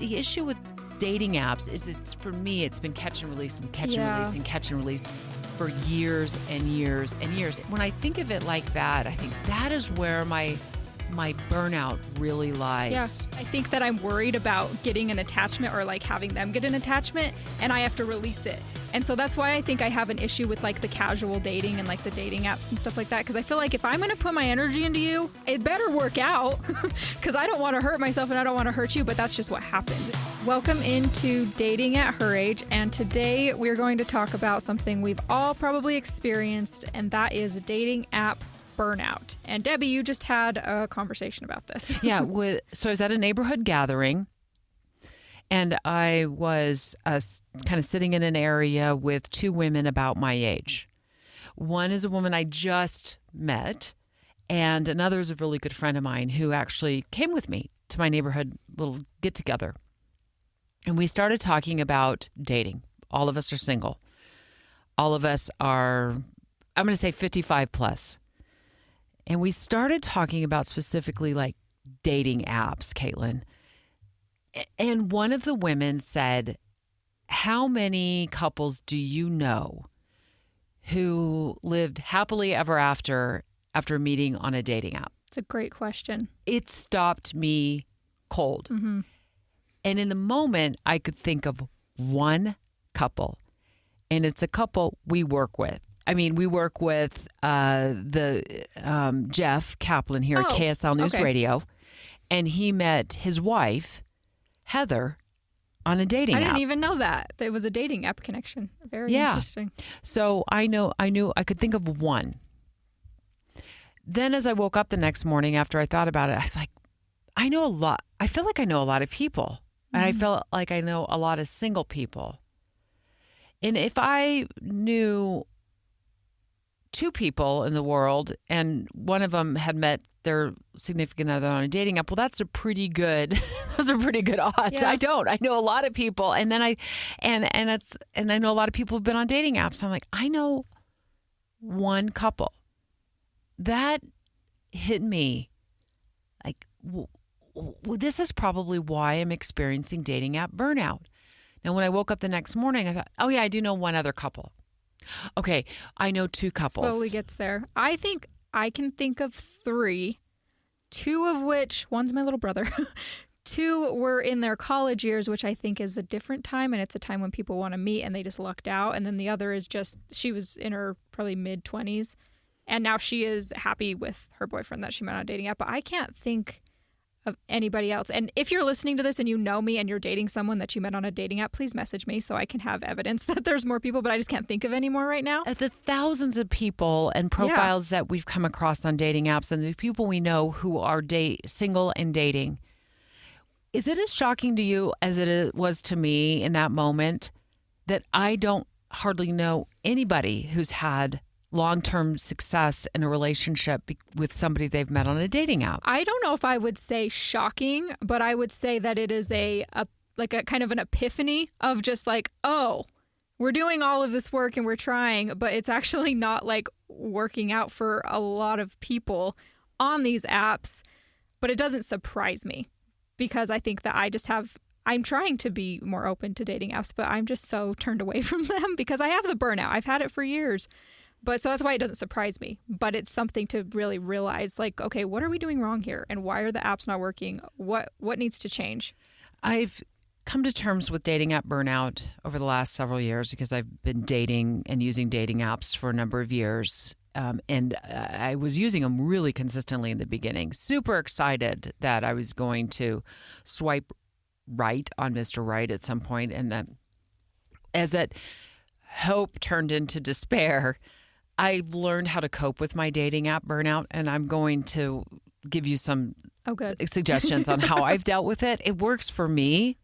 the issue with dating apps is for me, it's been catch and release and catch and release and catch and release for years and years and years. When I think of it like that, I think that is where my burnout really lies. Yeah, I think that I'm worried about getting an attachment or like having them get an attachment, and I have to release it. And so that's why I think I have an issue with like the casual dating and like the dating apps and stuff like that. Because I feel like if I'm going to put my energy into you, it better work out because I don't want to hurt myself and I don't want to hurt you, but that's just what happens. Welcome into Dating at Her Age. And today we're going to talk about something we've all probably experienced, and that is dating app burnout. And Debbie, you just had a conversation about this. Yeah. So I was at a neighborhood gathering, and I was kind of sitting in an area with two women about my age. One is a woman I just met, and another is a really good friend of mine who actually came with me to my neighborhood little get-together. And we started talking about dating. All of us are single. All of us are, I'm going to say 55 plus. And we started talking about specifically like dating apps, Caitlyn. And one of the women said, how many couples do you know who lived happily ever after meeting on a dating app? It's a great question. It stopped me cold. Mm-hmm. And in the moment, I could think of one couple, and it's a couple we work with. I mean, we work with the Jeff Kaplan here at KSL News Radio, and he met his wife, Heather, on a dating app. I didn't even know that. It was a dating app connection. Very interesting. So I knew I could think of one. Then as I woke up the next morning after I thought about it, I was like, I know a lot. I feel like I know a lot of people. And I felt like I know a lot of single people. And if I knew two people in the world and one of them had met their significant other on a dating app, well, those are pretty good odds. Yeah. I know a lot of people. And then I know a lot of people have been on dating apps. I'm like, I know one couple. That hit me like, this is probably why I'm experiencing dating app burnout. Now, when I woke up the next morning, I thought, oh yeah, I do know one other couple. Okay, I know two couples. Slowly gets there. I think I can think of three, two of which, one's my little brother. Two were in their college years, which I think is a different time, and it's a time when people want to meet and they just lucked out. And then the other is just, she was in her probably mid-20s, and now she is happy with her boyfriend that she met on a dating app. But I can't think of anybody else. And if you're listening to this and you know me and you're dating someone that you met on a dating app, please message me so I can have evidence that there's more people, but I just can't think of any more right now. The thousands of people and profiles that we've come across on dating apps and the people we know who are single and dating. Is it as shocking to you as it was to me in that moment that I don't hardly know anybody who's had long-term success in a relationship with somebody they've met on a dating app? I don't know if I would say shocking, but I would say that it is a kind of an epiphany of just like, oh, we're doing all of this work and we're trying, but it's actually not like working out for a lot of people on these apps. But it doesn't surprise me because I think that I'm trying to be more open to dating apps, but I'm just so turned away from them because I have the burnout. I've had it for years. But so that's why it doesn't surprise me. But it's something to really realize, like, okay, what are we doing wrong here? And why are the apps not working? What needs to change? I've come to terms with dating app burnout over the last several years because I've been dating and using dating apps for a number of years. And I was using them really consistently in the beginning. Super excited that I was going to swipe right on Mr. Right at some point. And then as that hope turned into despair, I've learned how to cope with my dating app burnout, and I'm going to give you some suggestions on how I've dealt with it. It works for me,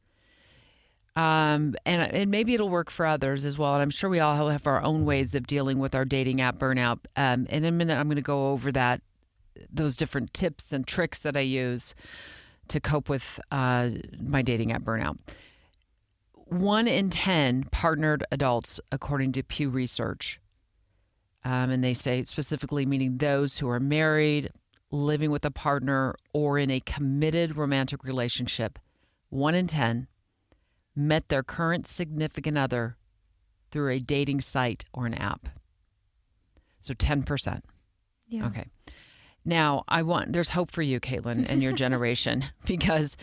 and maybe it'll work for others as well. And I'm sure we all have our own ways of dealing with our dating app burnout. And in a minute, I'm going to go over those different tips and tricks that I use to cope with my dating app burnout. 1 in 10 partnered adults, according to Pew Research, and they say specifically meaning those who are married, living with a partner, or in a committed romantic relationship, 1 in 10 met their current significant other through a dating site or an app. So 10%. Yeah. Okay. Now, there's hope for you, Caitlyn, and your generation, because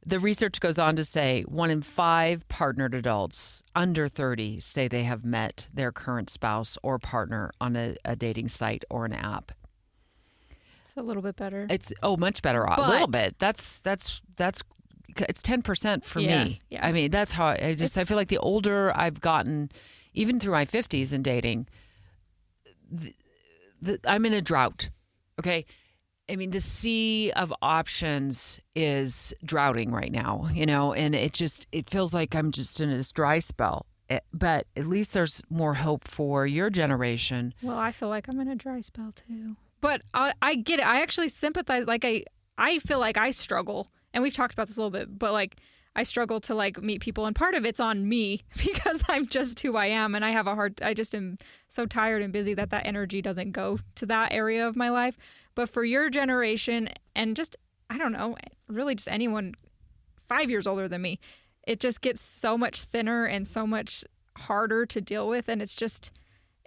the research goes on to say 1 in 5 partnered adults under 30 say they have met their current spouse or partner on a dating site or an app. It's a little bit better. It's much better. A little bit. It's 10% for me. Yeah. I mean, that's how I feel like the older I've gotten, even through my 50s in dating, I'm in a drought. Okay. I mean, the sea of options is drowning right now, and it feels like I'm just in this dry spell. But at least there's more hope for your generation. Well, I feel like I'm in a dry spell too. But I get it. I actually sympathize. Like I feel like I struggle, and we've talked about this a little bit, but like I struggle to like meet people, and part of it's on me because I'm just who I am, and I just am so tired and busy that energy doesn't go to that area of my life. But for your generation, and just, I don't know, really just anyone 5 years older than me, it just gets so much thinner and so much harder to deal with, and it's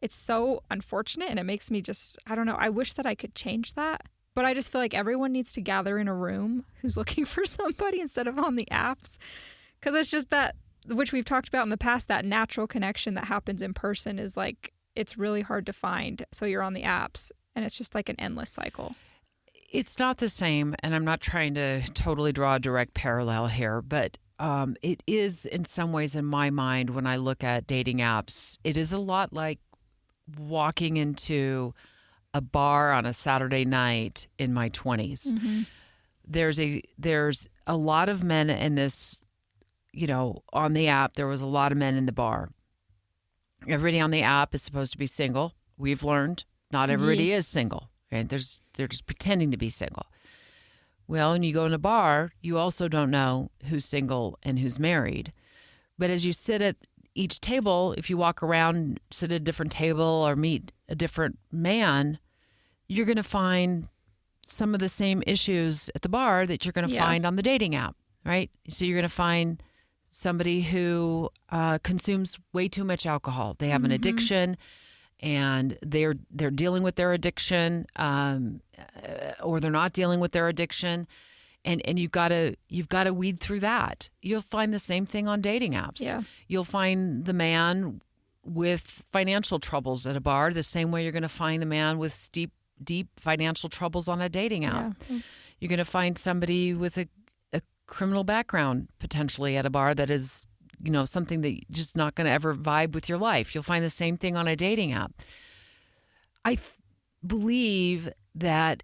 so unfortunate, and it makes me just, I don't know, I wish that I could change that. But I just feel like everyone needs to gather in a room who's looking for somebody instead of on the apps. Because it's just that, which we've talked about in the past, that natural connection that happens in person is like, it's really hard to find. So you're on the apps, and it's just like an endless cycle. It's not the same, and I'm not trying to totally draw a direct parallel here, but it is in some ways in my mind when I look at dating apps, it is a lot like walking into a bar on a Saturday night in my 20s. Mm-hmm. There's a lot of men in this, on the app, there was a lot of men in the bar. Everybody on the app is supposed to be single. We've learned not everybody is single, right? They're just pretending to be single. Well, when you go in a bar, you also don't know who's single and who's married. But as you sit at each table, if you walk around, sit at a different table or meet a different man, you're going to find some of the same issues at the bar that you're going to find on the dating app, right? So you're going to find somebody who consumes way too much alcohol. They have an addiction, and they're dealing with their addiction, or they're not dealing with their addiction, and you've got to weed through that. You'll find the same thing on dating apps. Yeah. You'll find the man with financial troubles at a bar the same way you're going to find the man with deep financial troubles on a dating app. Yeah. You're going to find somebody with a criminal background potentially at a bar that is, something that you're just not going to ever vibe with your life. You'll find the same thing on a dating app. I believe that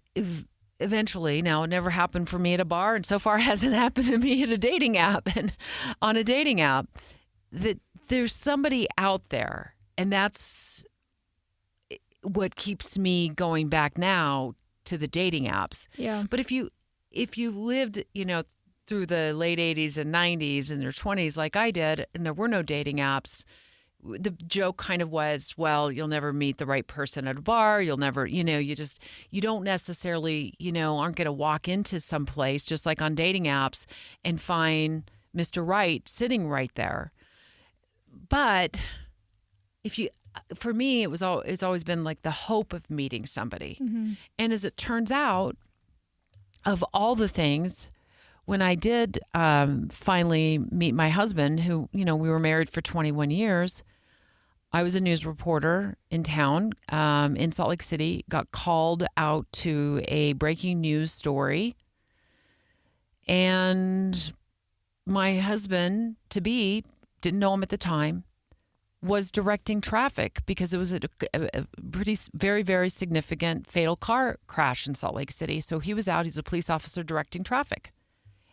eventually, now it never happened for me at a bar, and so far it hasn't happened to me at a dating app and on a dating app, that there's somebody out there, and that's what keeps me going back now to the dating apps. Yeah. But if you lived, through the late 80s and 90s in your 20s like I did, and there were no dating apps, the joke kind of was, well, you'll never meet the right person at a bar. You'll never, you don't necessarily, aren't going to walk into some place just like on dating apps and find Mr. Right sitting right there. But for me, it's always been like the hope of meeting somebody. Mm-hmm. And as it turns out, of all the things, when I did finally meet my husband, who, we were married for 21 years, I was a news reporter in town in Salt Lake City, got called out to a breaking news story. And my husband-to-be, didn't know him at the time, was directing traffic because it was a pretty, very, very significant fatal car crash in Salt Lake City. So he was out. He's a police officer directing traffic.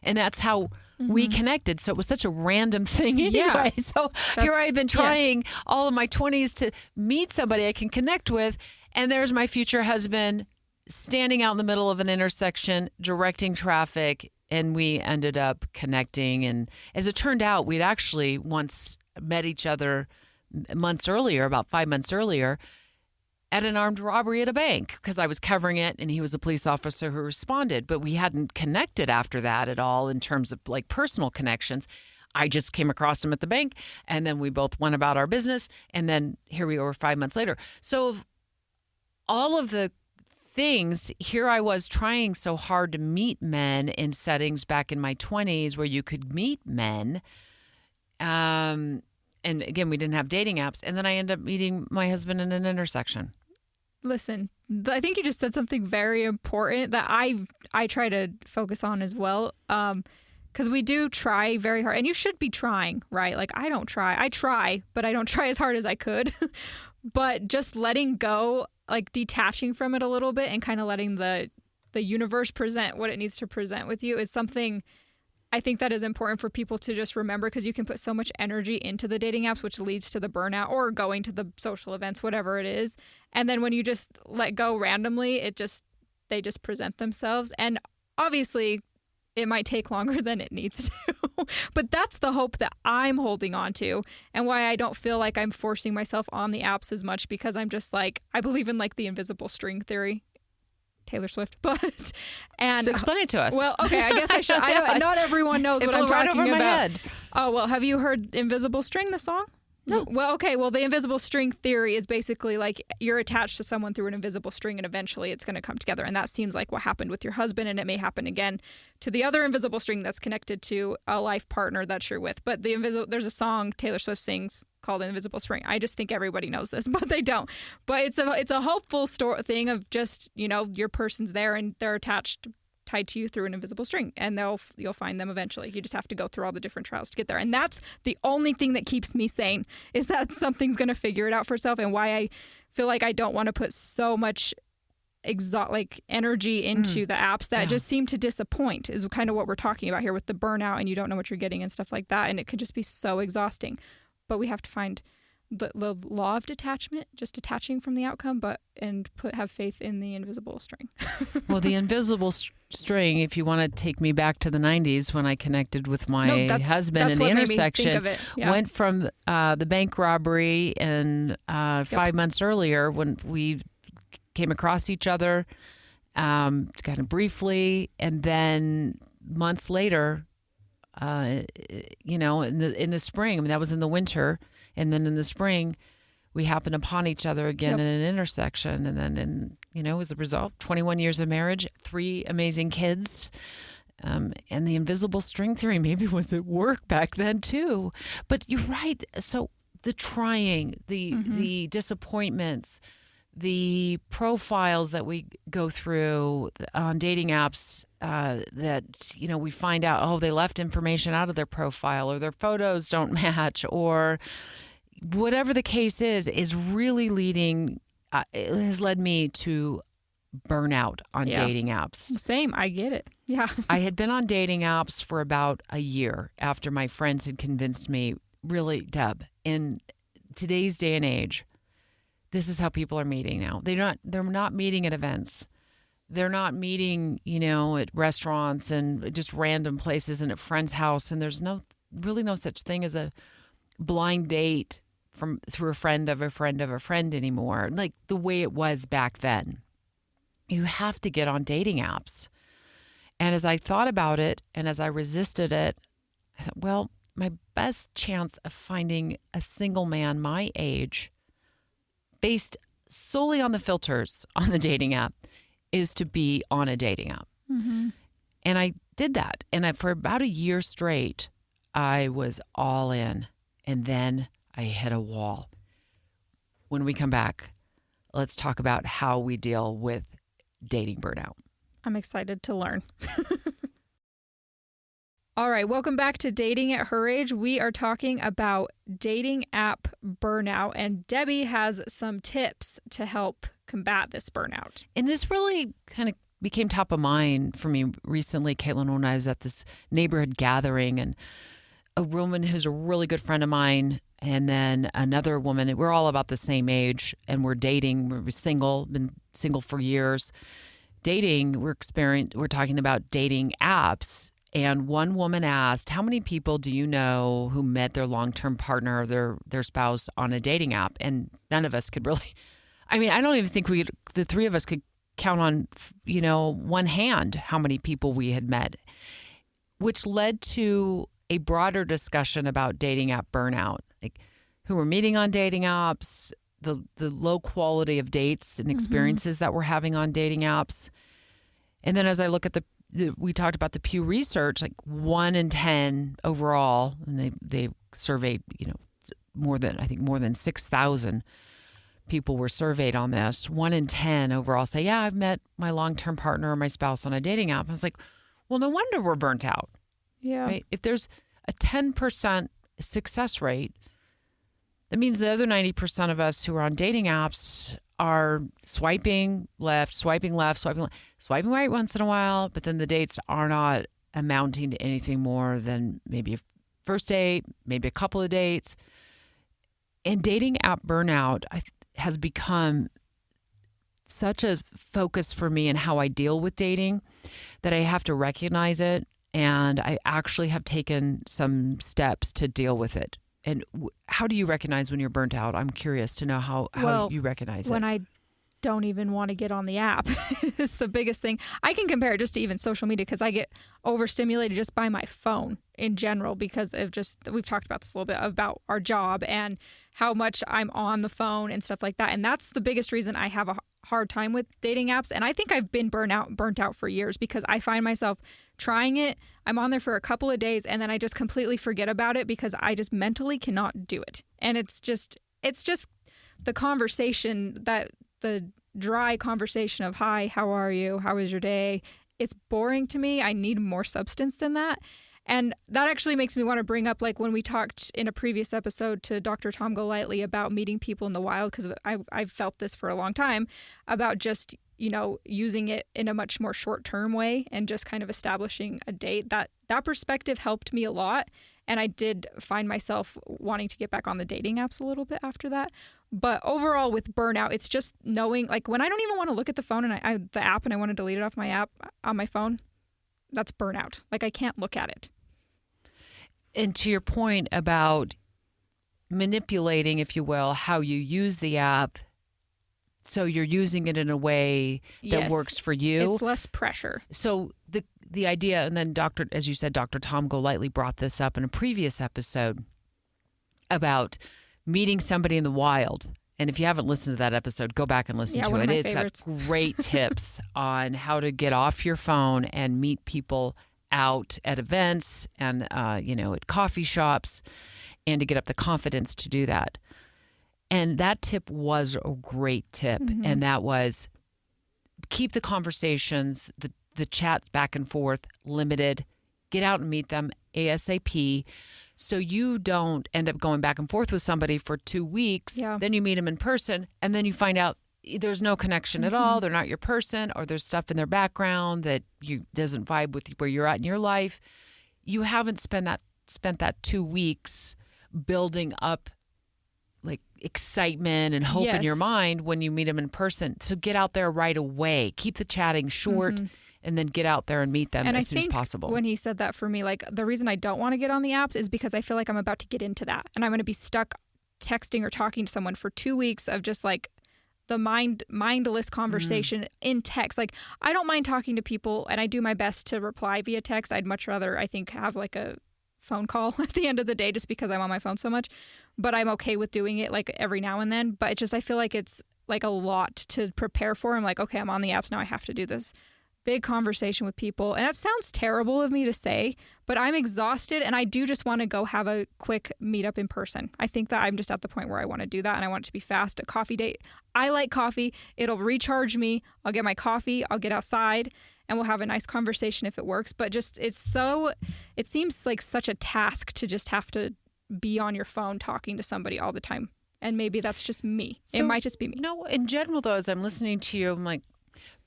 And that's how we connected. So it was such a random thing anyway. Yeah. So here I've been trying all of my 20s to meet somebody I can connect with. And there's my future husband standing out in the middle of an intersection, directing traffic. And we ended up connecting. And as it turned out, we'd actually once met each other months earlier, about 5 months earlier. at an armed robbery at a bank because I was covering it and he was a police officer who responded. But we hadn't connected after that at all in terms of like personal connections. I just came across him at the bank and then we both went about our business. And then here we were 5 months later. So all of the things, here I was trying so hard to meet men in settings back in my 20s where you could meet men. And again, we didn't have dating apps. And then I ended up meeting my husband in an intersection. Listen, I think you just said something very important that I try to focus on as well. Because we do try very hard, and you should be trying, right? Like I don't try. I try, but I don't try as hard as I could. But just letting go, like detaching from it a little bit and kind of letting the universe present what it needs to present with you is something I think that is important for people to just remember, because you can put so much energy into the dating apps, which leads to the burnout or going to the social events, whatever it is. And then when you just let go randomly, they just present themselves. And obviously it might take longer than it needs to, but that's the hope that I'm holding on to and why I don't feel like I'm forcing myself on the apps as much, because I'm just like, I believe in like the invisible string theory. Taylor Swift, and so explain it to us. Well, okay, I guess I should. Not everyone knows what I'm talking about. My head. Oh well, have you heard "Invisible String" the song? No. Well, okay. Well, the invisible string theory is basically like you're attached to someone through an invisible string, and eventually it's going to come together. And that seems like what happened with your husband, and it may happen again to the other invisible string that's connected to a life partner that you're with. But there's a song Taylor Swift sings called "Invisible String." I just think everybody knows this, but they don't. But it's a hopeful thing of just, you know, your person's there and they're tied to you through an invisible string, and you'll find them eventually. You just have to go through all the different trials to get there. And that's the only thing that keeps me sane, is that something's going to figure it out for itself, and why I feel like I don't want to put so much energy into the apps that just seem to disappoint, is kind of what we're talking about here with the burnout, and you don't know what you're getting and stuff like that. And it could just be so exhausting. But we have to find the law of detachment, just detaching from the outcome, and have faith in the invisible string. Well, the invisible string, if you want to take me back to the 90s when I connected with my husband in the intersection, went from the bank robbery and 5 months earlier when we came across each other kind of briefly, and then months later, in the spring, I mean, that was in the winter. And then in the spring, we happened upon each other again in an intersection. And then, as a result, 21 years of marriage, 3 amazing kids. And the invisible string theory maybe was at work back then, too. But you're right. So the trying, the disappointments, the profiles that we go through on dating apps that, we find out, they left information out of their profile, or their photos don't match, or whatever the case is really leading, it has led me to burnout on dating apps. Same. I get it. Yeah. I had been on dating apps for about a year after my friends had convinced me, really, Deb, in today's day and age, this is how people are meeting now. They're not meeting at events. They're not meeting, at restaurants and just random places and at friend's house. And there's really no such thing as a blind date through a friend of a friend of a friend anymore, like the way it was back then. You have to get on dating apps. And as I thought about it and as I resisted it, I thought, well, my best chance of finding a single man my age, based solely on the filters on the dating app, is to be on a dating app. Mm-hmm. And I did that. And for about a year straight, I was all in. And then I hit a wall. When we come back, let's talk about how we deal with dating burnout. I'm excited to learn. All right, welcome back to Dating at Her Age. We are talking about dating app burnout, and Debbie has some tips to help combat this burnout. And this really kind of became top of mind for me recently, Caitlyn, when I was at this neighborhood gathering, and a woman who's a really good friend of mine, and then another woman, we're all about the same age, and we're dating, we're single, been single for years. Dating, we're talking about dating apps. And one woman asked, how many people do you know who met their long-term partner or their spouse on a dating app? And none of us could really I mean, I don't even think the three of us could count on, one hand how many people we had met, which led to a broader discussion about dating app burnout, like who were meeting on dating apps, the low quality of dates and experiences that we're having on dating apps. And then as I look at we talked about the Pew Research, like 1 in 10 overall, and they surveyed, more than 6,000 people were surveyed on this. 1 in 10 overall say, yeah, I've met my long-term partner or my spouse on a dating app. I was like, well, no wonder we're burnt out. Yeah. Right? If there's a 10% success rate, that means the other 90% of us who are on dating apps are swiping left, swiping right once in a while, but then the dates are not amounting to anything more than maybe a first date, maybe a couple of dates. And dating app burnout has become such a focus for me in how I deal with dating that I have to recognize it. And I actually have taken some steps to deal with it. And how do you recognize when you're burnt out? I'm curious to know how you recognize it. When I don't even want to get on the app is the biggest thing. I can compare it just to even social media because I get overstimulated just by my phone in general because of we've talked about this a little bit about our job and how much I'm on the phone and stuff like that. And that's the biggest reason I have a hard time with dating apps. And I think I've been burnt out for years because I find myself trying it. I'm on there for a couple of days and then I just completely forget about it because I just mentally cannot do it. And it's just the conversation, that the dry conversation of, hi, how are you? How was your day? It's boring to me. I need more substance than that. And that actually makes me want to bring up, like when we talked in a previous episode to Dr. Tom Golightly about meeting people in the wild, because I've felt this for a long time, about just, using it in a much more short-term way and just kind of establishing a date. That perspective helped me a lot. And I did find myself wanting to get back on the dating apps a little bit after that. But overall with burnout, it's just knowing, like when I don't even want to look at the phone and the app and I want to delete it off my app on my phone, that's burnout. Like I can't look at it. And to your point about manipulating, if you will, how you use the app, so you're using it in a way that works for you. It's less pressure. So the idea, and then as you said, Dr. Tom Golightly brought this up in a previous episode about meeting somebody in the wild. And if you haven't listened to that episode, go back and listen to it. It's got great tips on how to get off your phone and meet people out at events and, at coffee shops, and to get up the confidence to do that. And that tip was a great tip. Mm-hmm. And that was keep the conversations, the chats back and forth limited, get out and meet them ASAP. So you don't end up going back and forth with somebody for 2 weeks. Yeah. Then you meet them in person and then you find out there's no connection at all. They're not your person, or there's stuff in their background that doesn't vibe with where you're at in your life. You haven't spent that 2 weeks building up like excitement and hope in your mind when you meet them in person. So get out there right away. Keep the chatting short and then get out there and meet them as soon as possible. When he said that, for me, like the reason I don't want to get on the apps is because I feel like I'm about to get into that and I'm going to be stuck texting or talking to someone for 2 weeks of just like the mindless conversation in text. Like I don't mind talking to people and I do my best to reply via text. I'd much rather, I think, have like a phone call at the end of the day just because I'm on my phone so much. But I'm okay with doing it like every now and then. But I feel like it's like a lot to prepare for. I'm like, okay, I'm on the apps now. I have to do this big conversation with people. And that sounds terrible of me to say, but I'm exhausted and I do just want to go have a quick meetup in person. I think that I'm just at the point where I want to do that and I want it to be fast. A coffee date. I like coffee. It'll recharge me. I'll get my coffee. I'll get outside and we'll have a nice conversation if it works. But just it seems like such a task to just have to be on your phone talking to somebody all the time. And maybe that's just me. It might just be me. No, in general, though, as I'm listening to you, I'm like,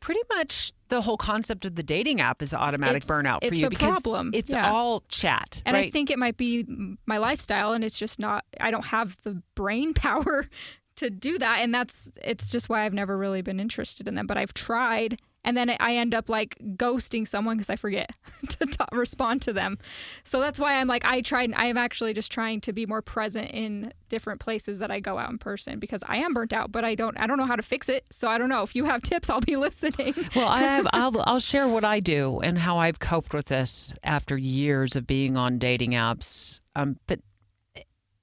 pretty much the whole concept of the dating app is automatic burnout for you because it's all chat. And right? I think it might be my lifestyle and it's just not, I don't have the brain power to do that. And it's just why I've never really been interested in them. But I've tried And then I end up like ghosting someone because I forget to respond to them. So that's why I'm like, I'm actually just trying to be more present in different places that I go out in person, because I am burnt out, but I don't know how to fix it. So I don't know. If you have tips, I'll be listening. Well, I'll share what I do and how I've coped with this after years of being on dating apps. But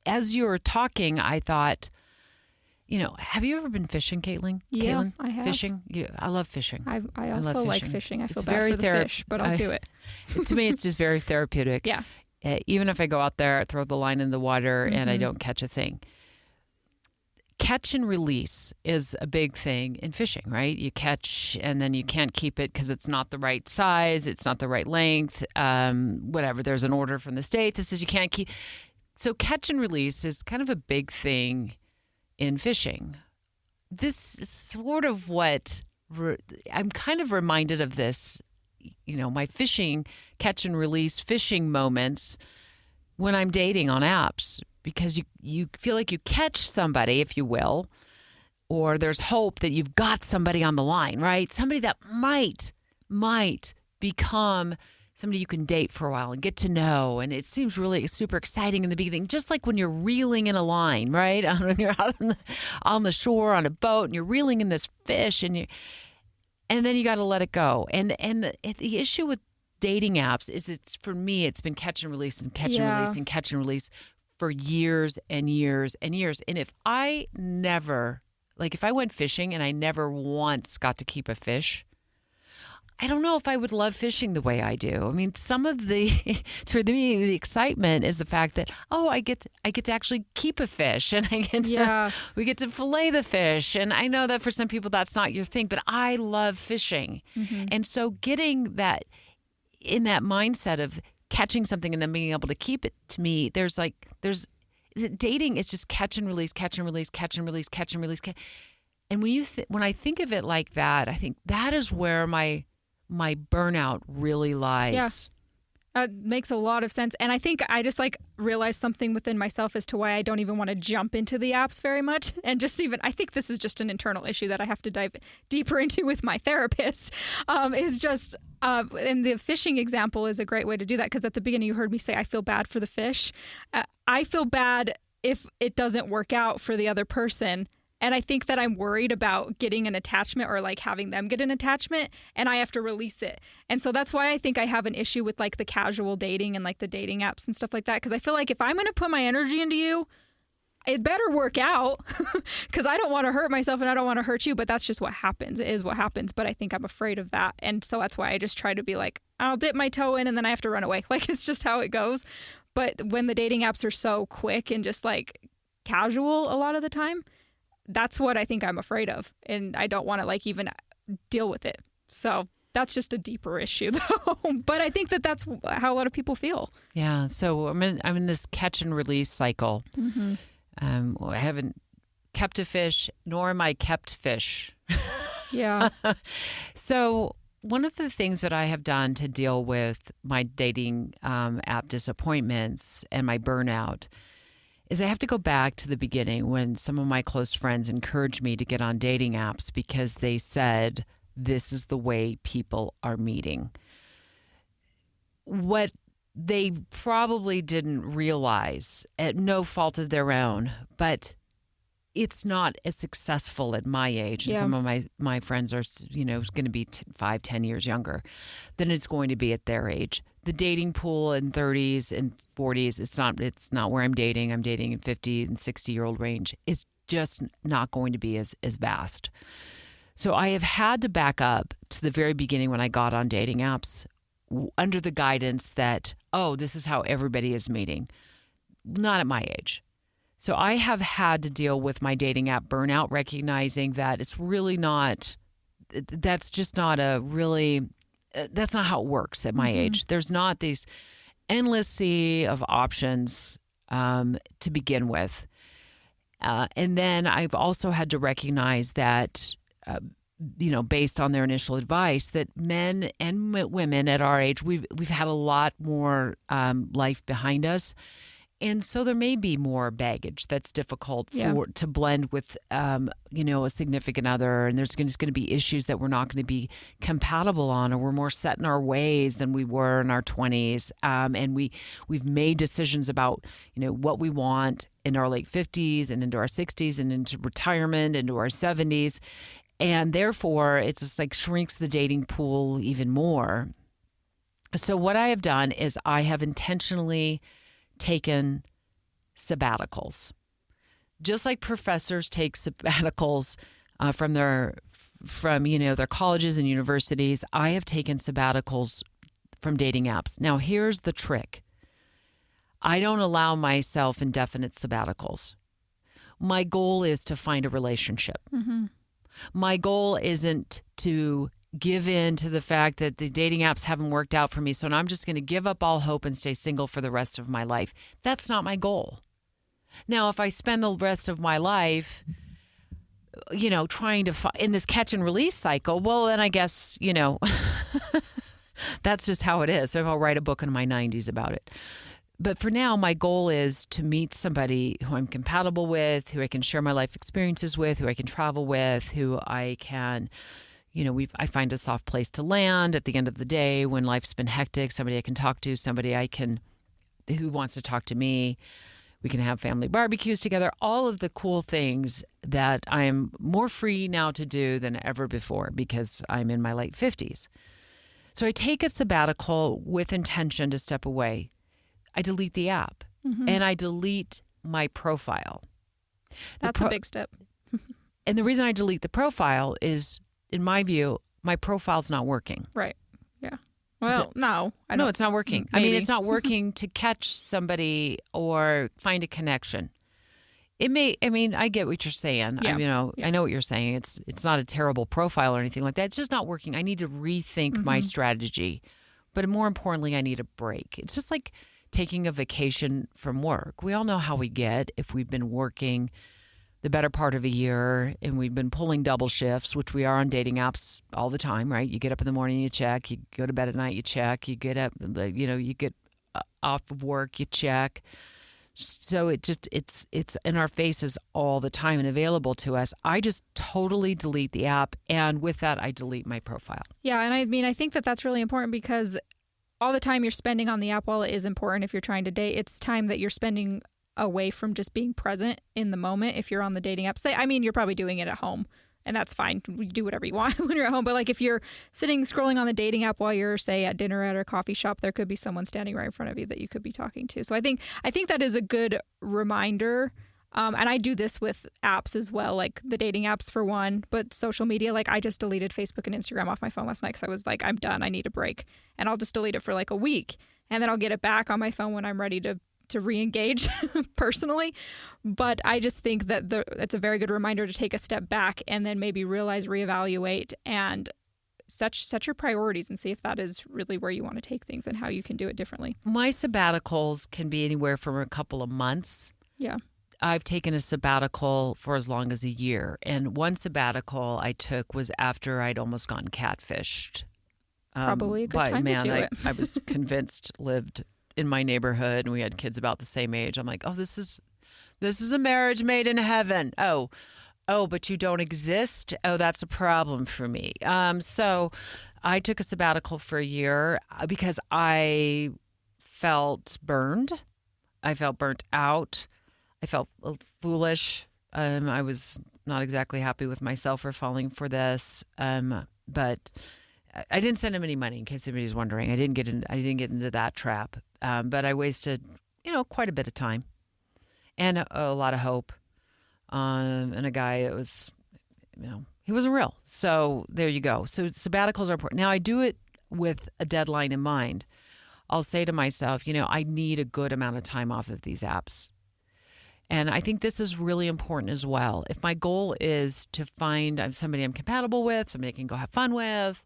as you were talking, I thought, have you ever been fishing, Caitlyn? Yeah, Caitlyn? I have. Fishing? I love fishing. I also like fishing. I feel bad very for the fish, but I'll do it. To me, it's just very therapeutic. Yeah. Even if I go out there, throw the line in the water, and I don't catch a thing. Catch and release is a big thing in fishing, right? You catch and then you can't keep it because it's not the right size, it's not the right length, whatever. There's an order from the state that says you can't keep. So catch and release is kind of a big thing in fishing. This is sort of what I'm kind of reminded of this, my fishing, catch and release fishing moments when I'm dating on apps, because you feel like you catch somebody, if you will, or there's hope that you've got somebody on the line, right? Somebody that might become somebody you can date for a while and get to know. And it seems really super exciting in the beginning, just like when you're reeling in a line, right? When you're out on the shore on a boat and you're reeling in this fish and then you got to let it go. And the issue with dating apps is for me, it's been catch and release and catch and release and catch and release for years and years and years. And if I went fishing and I never once got to keep a fish, I don't know if I would love fishing the way I do. I mean, for me, the excitement is the fact that, I get to actually keep a fish, and we get to fillet the fish. And I know that for some people that's not your thing, but I love fishing. Mm-hmm. And so getting that in that mindset of catching something and then being able to keep it, to me, there's dating is just catch and release, catch and release, catch and release, catch and release. And when I think of it like that, I think that is where my burnout really lies. Yeah. That makes a lot of sense. And I think I just realized something within myself as to why I don't even want to jump into the apps very much. And I think this is just an internal issue that I have to dive deeper into with my therapist, is just, and the fishing example is a great way to do that. Because at the beginning you heard me say, I feel bad for the fish. I feel bad if it doesn't work out for the other person. And I think that I'm worried about getting an attachment or having them get an attachment, and I have to release it. And so that's why I think I have an issue with the casual dating and the dating apps and stuff like that. Because I feel like if I'm going to put my energy into you, it better work out, because I don't want to hurt myself and I don't want to hurt you. But that's just what happens. It is what happens. But I think I'm afraid of that. And so that's why I just try to be I'll dip my toe in and then I have to run away. It's just how it goes. But when the dating apps are so quick and just casual a lot of the time, that's what I think I'm afraid of. And I don't want to even deal with it. So that's just a deeper issue though. But I think that's how a lot of people feel. Yeah. So I'm in this catch and release cycle. Mm-hmm. I haven't kept a fish, nor am I kept fish. Yeah. So one of the things that I have done to deal with my dating app disappointments and my burnout is I have to go back to the beginning when some of my close friends encouraged me to get on dating apps because they said, this is the way people are meeting. What they probably didn't realize, at no fault of their own, but it's not as successful at my age. And some of my friends are, going to be 5-10 years younger than it's going to be at their age. The dating pool in 30s and 40s, it's not where I'm dating. I'm dating in 50 and 60-year-old range. It's just not going to be as vast. So I have had to back up to the very beginning when I got on dating apps under the guidance that, this is how everybody is meeting. Not at my age. So I have had to deal with my dating app burnout, recognizing that it's really not, that's just not that's not how it works at my age. There's not these endless sea of options to begin with. And then I've also had to recognize that, based on their initial advice, that men and women at our age, we've had a lot more life behind us. And so there may be more baggage that's difficult to blend with, a significant other. And there's going to be issues that we're not going to be compatible on, or we're more set in our ways than we were in our 20s. And we've made decisions about, what we want in our late 50s and into our 60s and into retirement, into our 70s. And therefore, it just like shrinks the dating pool even more. So what I have done is I have intentionally taken sabbaticals. Just like professors take sabbaticals from their colleges and universities, I have taken sabbaticals from dating apps. Now, here's the trick. I don't allow myself indefinite sabbaticals. My goal is to find a relationship. Mm-hmm. My goal isn't to give in to the fact that the dating apps haven't worked out for me, so I'm just going to give up all hope and stay single for the rest of my life. That's not my goal. Now, if I spend the rest of my life, trying to in this catch and release cycle, well, then I guess, that's just how it is. So I'll write a book in my 90s about it. But for now, my goal is to meet somebody who I'm compatible with, who I can share my life experiences with, who I can travel with, who I can, I find a soft place to land at the end of the day when life's been hectic, somebody I can talk to, somebody who wants to talk to me. We can have family barbecues together, all of the cool things that I'm more free now to do than ever before because I'm in my late 50s. So I take a sabbatical with intention to step away. I delete the app and I delete my profile. That's a big step. And the reason I delete the profile is, in my view, my profile's not working. Right. Yeah. Well, no. No, it's not working. Maybe. I mean, it's not working to catch somebody or find a connection. It may, I get what you're saying. Yeah. I know what you're saying. It's not a terrible profile or anything like that. It's just not working. I need to rethink my strategy. But more importantly, I need a break. It's just like taking a vacation from work. We all know how we get if we've been working the better part of a year and we've been pulling double shifts, which we are on dating apps all the time, right? You get up in the morning, you check. You go to bed at night, you check. You get up, you get off of work, you check. So it's in our faces all the time and available to us. I just totally delete the app, and with that, I delete my profile. Yeah, and I think that that's really important because all the time you're spending on the app, while it is important if you're trying to date, it's time that you're spending away from just being present in the moment. If you're on the dating app, you're probably doing it at home, and that's fine. You do whatever you want when you're at home. But like if you're sitting scrolling on the dating app while you're, say, at dinner at a coffee shop, there could be someone standing right in front of you that you could be talking to. So I think that is a good reminder. And I do this with apps as well, like the dating apps for one, but social media. Like I just deleted Facebook and Instagram off my phone last night because I was like, I'm done. I need a break. And I'll just delete it for like a week. And then I'll get it back on my phone when I'm ready to re-engage personally. But I just think that it's a very good reminder to take a step back and then maybe reevaluate and set your priorities and see if that is really where you want to take things and how you can do it differently. My sabbaticals can be anywhere from a couple of months. Yeah. I've taken a sabbatical for as long as a year. And one sabbatical I took was after I'd almost gotten catfished. Probably a good time to do it. I was convinced lived in my neighborhood and we had kids about the same age. I'm like, oh, this is a marriage made in heaven. Oh, but you don't exist. Oh, that's a problem for me. So I took a sabbatical for a year because I felt burned. I felt burnt out. I felt foolish. I was not exactly happy with myself for falling for this. But I didn't send him any money, in case anybody's wondering. I didn't get into that trap. But I wasted, quite a bit of time and a lot of hope and a guy that was, he wasn't real. So there you go. So sabbaticals are important. Now I do it with a deadline in mind. I'll say to myself, I need a good amount of time off of these apps. And I think this is really important as well. If my goal is to find somebody I'm compatible with, somebody I can go have fun with,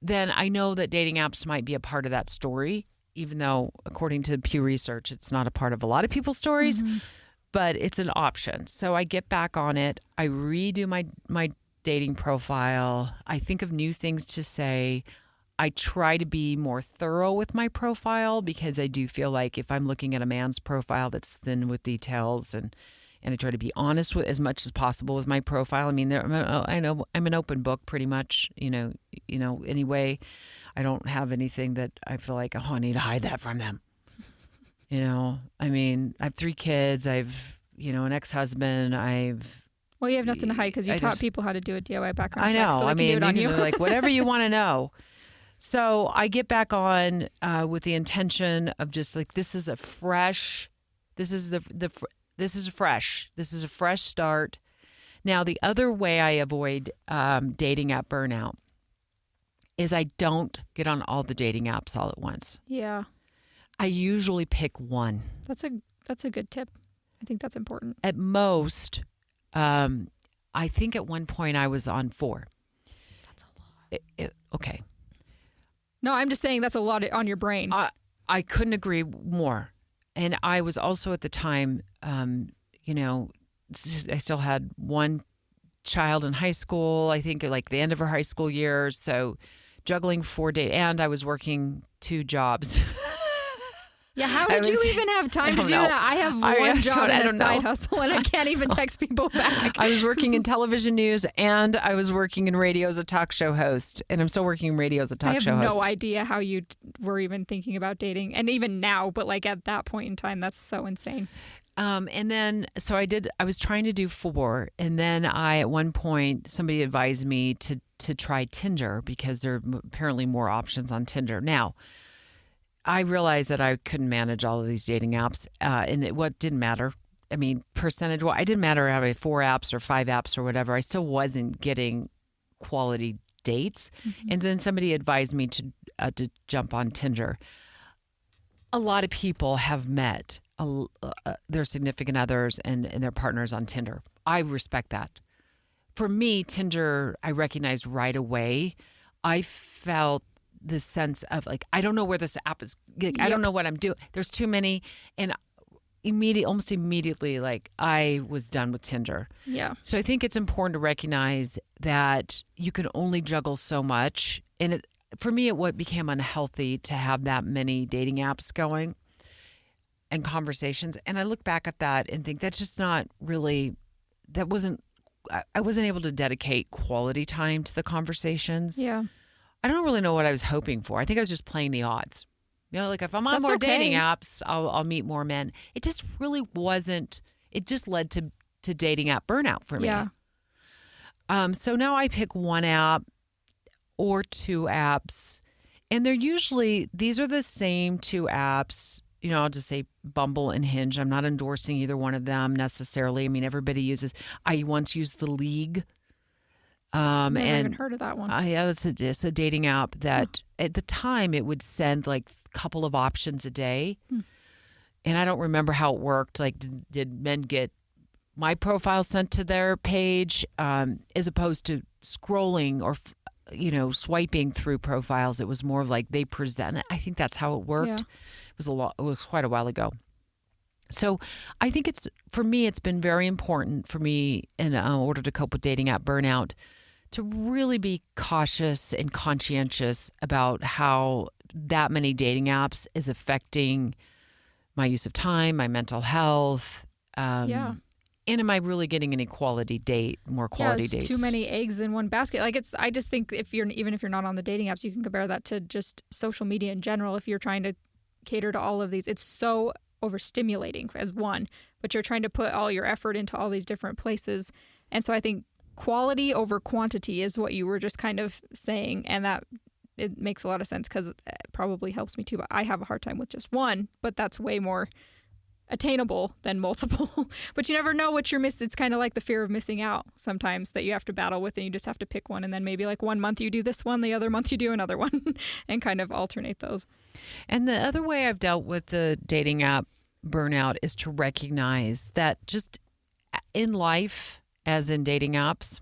then I know that dating apps might be a part of that story, even though, according to Pew Research, it's not a part of a lot of people's stories, but it's an option. So I get back on it. I redo my dating profile. I think of new things to say. I try to be more thorough with my profile because I do feel like if I'm looking at a man's profile that's thin with details and I try to be honest with as much as possible with my profile. I mean, I know I'm an open book pretty much, anyway. I don't have anything that I feel like, oh, I need to hide that from them. I mean, I have 3 kids. I've, an ex-husband. Well, you have nothing to hide because you taught people how to do a DIY background check. I know. So I mean, do it on you. Like whatever you want to know. So I get back on with the intention of just like, this is fresh start. Now, the other way I avoid dating app burnout is I don't get on all the dating apps all at once. Yeah. I usually pick one. That's a good tip. I think that's important. At most, I think at one point I was on 4. That's a lot. Okay. No, I'm just saying that's a lot on your brain. I couldn't agree more. And I was also at the time, I still had one child in high school, I think like the end of her high school years. So juggling 4 days, and I was working 2 jobs. Yeah, how did you even have time to do that? I have one job and a side hustle, and I can't even text people back. I was working in television news, and I was working in radio as a talk show host, and I'm still working in radio as a talk show host. I have no idea how you were even thinking about dating, and even now, but like at that point in time, that's so insane. And then, so I was trying to do 4, and then at one point, somebody advised me to try Tinder because there are apparently more options on Tinder. Now, I realized that I couldn't manage all of these dating apps, and what didn't matter. I mean, percentage-wise, it didn't matter having 4 apps or 5 apps or whatever. I still wasn't getting quality dates. Mm-hmm. And then somebody advised me to jump on Tinder. A lot of people have met their significant others and their partners on Tinder. I respect that. For me, Tinder, I recognized right away. I felt this sense of like, I don't know where this app is. Like, I don't know what I'm doing. There's too many. And almost immediately, like I was done with Tinder. Yeah. So I think it's important to recognize that you can only juggle so much. And for me, it became unhealthy to have that many dating apps going and conversations. And I look back at that and think that's just not really, I wasn't able to dedicate quality time to the conversations. Yeah. I don't really know what I was hoping for. I think I was just playing the odds. Like if I'm on more dating apps, I'll meet more men. It just really wasn't. It just led to dating app burnout for me. Yeah. So now I pick 1 app or 2 apps, and these are the same 2 apps. I'll just say Bumble and Hinge. I'm not endorsing either one of them necessarily. I mean, everybody uses. I once used The League. Never even heard of that one. Yeah, it's a dating app that at the time it would send like a couple of options a day. And I don't remember how it worked. Like, did men get my profile sent to their page as opposed to scrolling or, swiping through profiles? It was more of like they present it. I think that's how it worked. Yeah. It was quite a while ago. So I think it's been very important for me in order to cope with dating app burnout to really be cautious and conscientious about how that many dating apps is affecting my use of time, my mental health. And am I really getting any more quality dates? Too many eggs in one basket. Like I just think even if you're not on the dating apps, you can compare that to just social media in general. If you're trying to cater to all of these, it's so overstimulating as one, but you're trying to put all your effort into all these different places. And so I think quality over quantity is what you were just kind of saying. And that it makes a lot of sense because it probably helps me too. But I have a hard time with just one, but that's way more attainable than multiple. But you never know what you're missing. It's kind of like the fear of missing out sometimes that you have to battle with, and you just have to pick one. And then maybe like 1 month you do this one, the other month you do another one and kind of alternate those. And the other way I've dealt with the dating app burnout is to recognize that just in life, as in dating apps,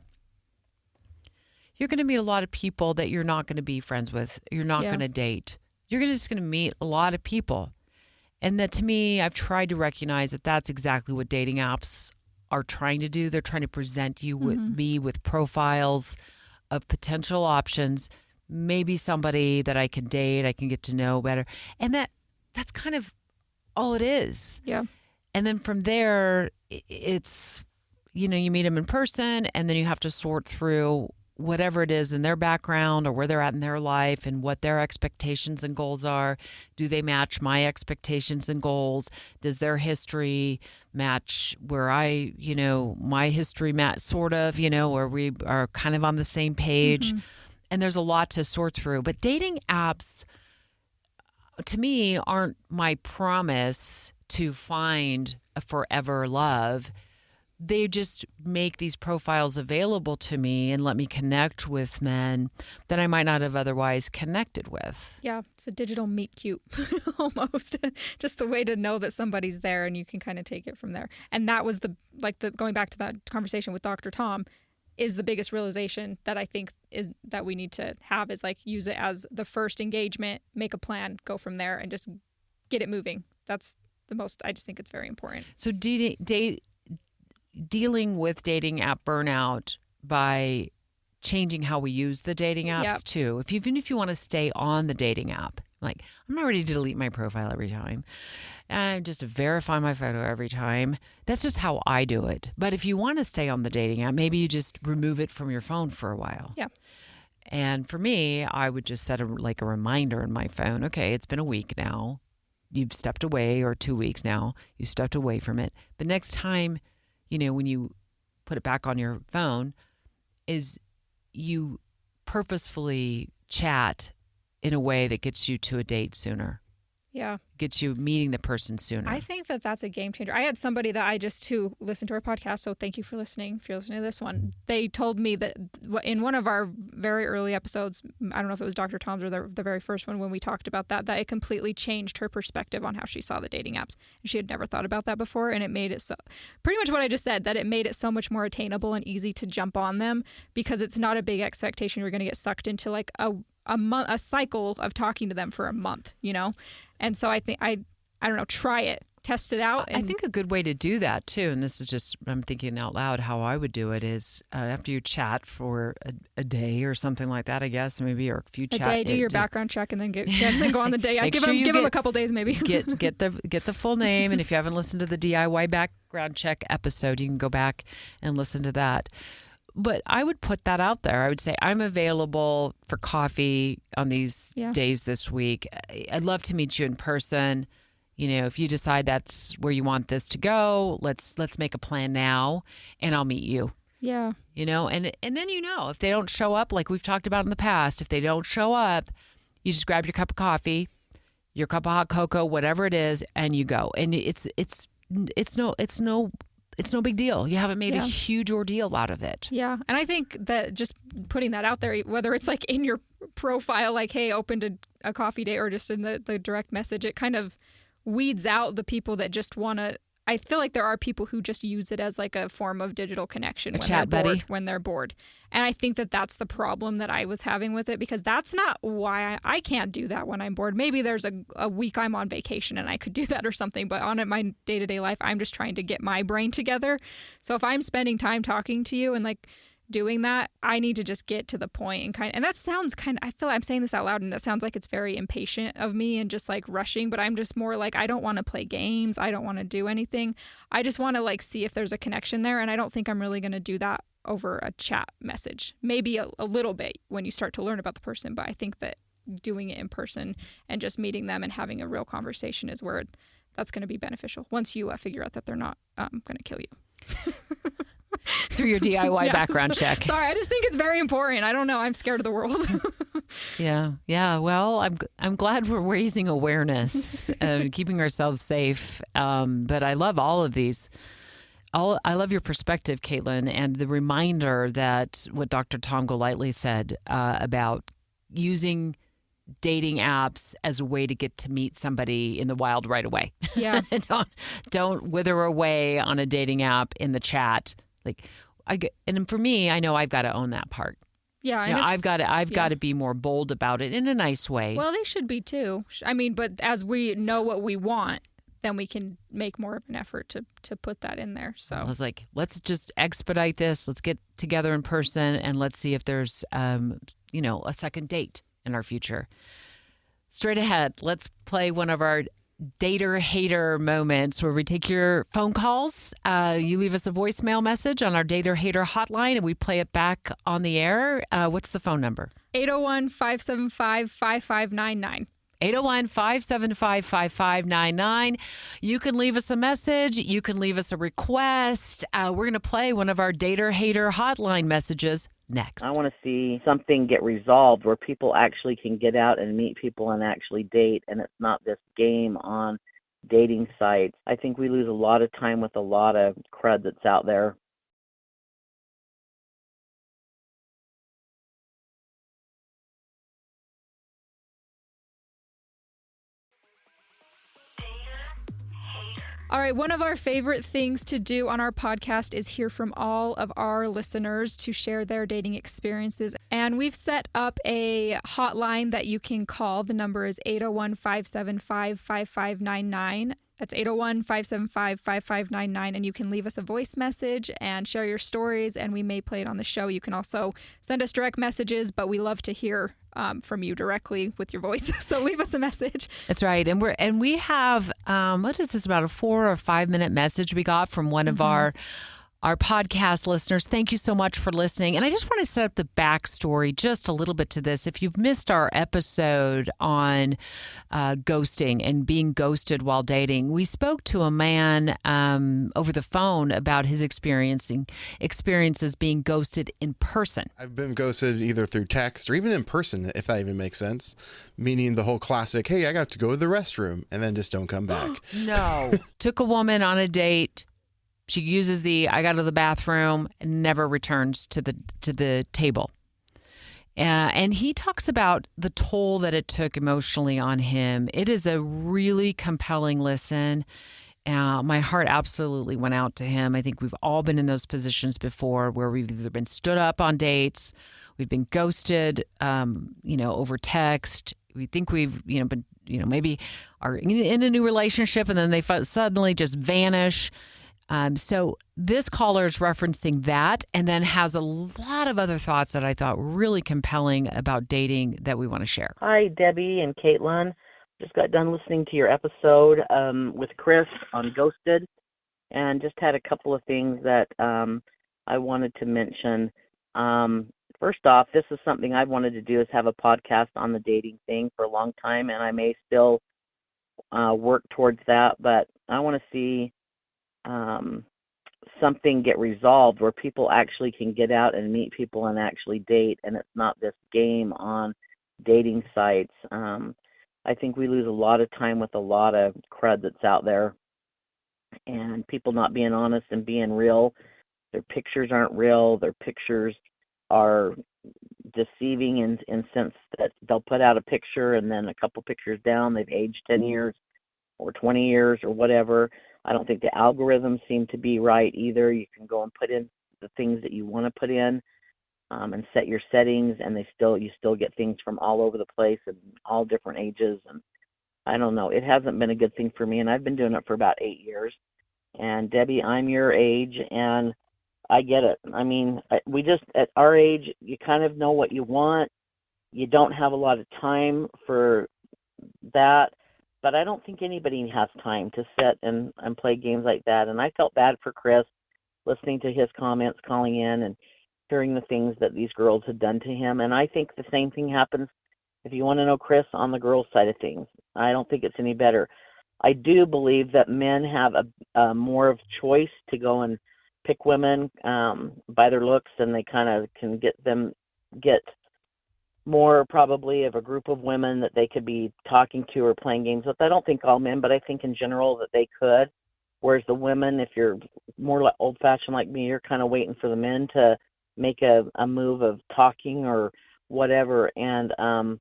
you're going to meet a lot of people that you're not going to be friends with. You're not going to date. You're just going to meet a lot of people. And that to me, I've tried to recognize that that's exactly what dating apps are trying to do. They're trying to present you with profiles of potential options, maybe somebody that I can date, I can get to know better. And that's kind of all it is. Yeah. And then from there, it's, you meet them in person, and then you have to sort through whatever it is in their background or where they're at in their life and what their expectations and goals are. Do they match my expectations and goals? Does their history match where my history match sort of, where we are kind of on the same page? Mm-hmm. And there's a lot to sort through. But dating apps, to me, aren't my promise to find a forever love. They just make these profiles available to me and let me connect with men that I might not have otherwise connected with. Yeah, it's a digital meet cute almost. Just the way to know that somebody's there, and you can kind of take it from there. And that was the going back to that conversation with Dr. Tom, is the biggest realization that I think is that we need to have is like use it as the first engagement, make a plan, go from there, and just get it moving. That's the most. I just think it's very important. So dealing with dating app burnout by changing how we use the dating apps too. Even if you want to stay on the dating app, like I'm not ready to delete my profile every time and just verify my photo every time. That's just how I do it. But if you want to stay on the dating app, maybe you just remove it from your phone for a while. Yeah. And for me, I would just set a reminder in my phone. Okay, it's been a week now. You've stepped away, or 2 weeks now. You stepped away from it. But next time, when you put it back on your phone, is you purposefully chat in a way that gets you to a date sooner. Yeah. Gets you meeting the person sooner. I think that that's a game changer. I had somebody that I just who listened to our podcast, so thank you for listening. If you're listening to this one, they told me that in one of our very early episodes, I don't know if it was Dr. Tom's or the very first one when we talked about that it completely changed her perspective on how she saw the dating apps. And she had never thought about that before, and it made it so pretty much what I just said, that it made it so much more attainable and easy to jump on them because it's not a big expectation you're going to get sucked into like a cycle of talking to them for a month, And so I think I don't know, try it, test it out. I think a good way to do that too, and this is just, I'm thinking out loud how I would do it is after you chat for a day or something like that, I guess, maybe, or a few chats. A day, do your background check and then then go on the day. Give them a couple days maybe. get the full name, and if you haven't listened to the DIY background check episode, you can go back and listen to that. But I would put that out there. I would say, I'm available for coffee on these days this week. I'd love to meet you in person. If you decide that's where you want this to go, let's make a plan now, and I'll meet you. Yeah. And then if they don't show up, like we've talked about in the past, if they don't show up, you just grab your cup of coffee, your cup of hot cocoa, whatever it is, and you go. And it's no big deal. You haven't made a huge ordeal out of it. Yeah. And I think that just putting that out there, whether it's like in your profile, like, hey, opened a coffee date, or just in the direct message, it kind of weeds out the people that just want to. I feel like there are people who just use it as like a form of digital connection when they're bored. And I think that that's the problem that I was having with it, because that's not why I can't do that when I'm bored. Maybe there's a week I'm on vacation and I could do that or something, but on my day-to-day life, I'm just trying to get my brain together. So if I'm spending time talking to you and like doing that, I need to just get to the point and that sounds I feel like I'm saying this out loud and that sounds like it's very impatient of me and just like rushing, but I'm just more like, I don't want to play games. I don't want to do anything. I just want to like see if there's a connection there. And I don't think I'm really going to do that over a chat message. Maybe a little bit when you start to learn about the person, but I think that doing it in person and just meeting them and having a real conversation is where that's going to be beneficial once you figure out that they're not going to kill you. Through your DIY background check. Sorry, I just think it's very important. I don't know. I'm scared of the world. Yeah. Well, I'm glad we're raising awareness and keeping ourselves safe. But I love all of these. I love your perspective, Caitlyn, and the reminder that what Dr. Tom Golightly said about using dating apps as a way to get to meet somebody in the wild right away. Yeah. Don't wither away on a dating app in the chat. And for me, I know I've got to own that part. Yeah, and I've got to be more bold about it in a nice way. Well, they should be too. I mean, but as we know what we want, then we can make more of an effort to put that in there. So I was like, let's just expedite this. Let's get together in person and let's see if there's a second date in our future. Straight ahead, let's play one of our dater hater moments where we take your phone calls. You leave us a voicemail message on our dater hater hotline and we play it back on the air. What's the phone number? 801-575-5599. 801-575-5599. You can leave us a message. You can leave us a request. We're going to play one of our dater hater hotline messages next. I want to see something get resolved where people actually can get out and meet people and actually date, and it's not this game on dating sites. I think we lose a lot of time with a lot of crud that's out there. All right, one of our favorite things to do on our podcast is hear from all of our listeners to share their dating experiences. And we've set up a hotline that you can call. The number is 801-575-5599. That's 801-575-5599, and you can leave us a voice message and share your stories, and we may play it on the show. You can also send us direct messages, but we love to hear from you directly with your voice. So leave us a message. That's right. And we have, what is this, about a 4 or 5 minute message we got from one of our podcast listeners. Thank you so much for listening. And I just want to set up the backstory just a little bit to this. If you've missed our episode on ghosting and being ghosted while dating, we spoke to a man over the phone about his experiences being ghosted in person. I've been ghosted either through text or even in person, if that even makes sense. Meaning the whole classic, hey, I got to go to the restroom, and then just don't come back. No. Took a woman on a date. She uses I got to the bathroom and never returns to the table. And he talks about the toll that it took emotionally on him. It is a really compelling listen. My heart absolutely went out to him. I think we've all been in those positions before where we've either been stood up on dates, we've been ghosted, over text. We think we've, been, maybe are in a new relationship and then they suddenly just vanish. So this caller is referencing that and then has a lot of other thoughts that I thought were really compelling about dating that we want to share. Hi, Debbie and Caitlyn. Just got done listening to your episode with Chris on Ghosted, and just had a couple of things that I wanted to mention. First off, this is something I've wanted to do, is have a podcast on the dating thing for a long time, and I may still work towards that, but I want to see something get resolved where people actually can get out and meet people and actually date, and it's not this game on dating sites. I think we lose a lot of time with a lot of crud that's out there, and people not being honest and being real. Their pictures aren't real. Their pictures are deceiving in sense that they'll put out a picture and then a couple pictures down, they've aged 10 years or 20 years or whatever. I don't think the algorithms seem to be right either. You can go and put in the things that you want to put in and set your settings, and you still get things from all over the place and all different ages. And I don't know. It hasn't been a good thing for me, and I've been doing it for about 8 years. And Debbie, I'm your age, and I get it. I mean, we just, at our age, you kind of know what you want. You don't have a lot of time for that. But I don't think anybody has time to sit and play games like that. And I felt bad for Chris, listening to his comments, calling in and hearing the things that these girls had done to him. And I think the same thing happens, if you want to know Chris, on the girls' side of things. I don't think it's any better. I do believe that men have a more of choice to go and pick women by their looks, and they kind of can get more probably of a group of women that they could be talking to or playing games with. I don't think all men, but I think in general that they could. Whereas the women, if you're more like old-fashioned like me, you're kind of waiting for the men to make a move of talking or whatever. And I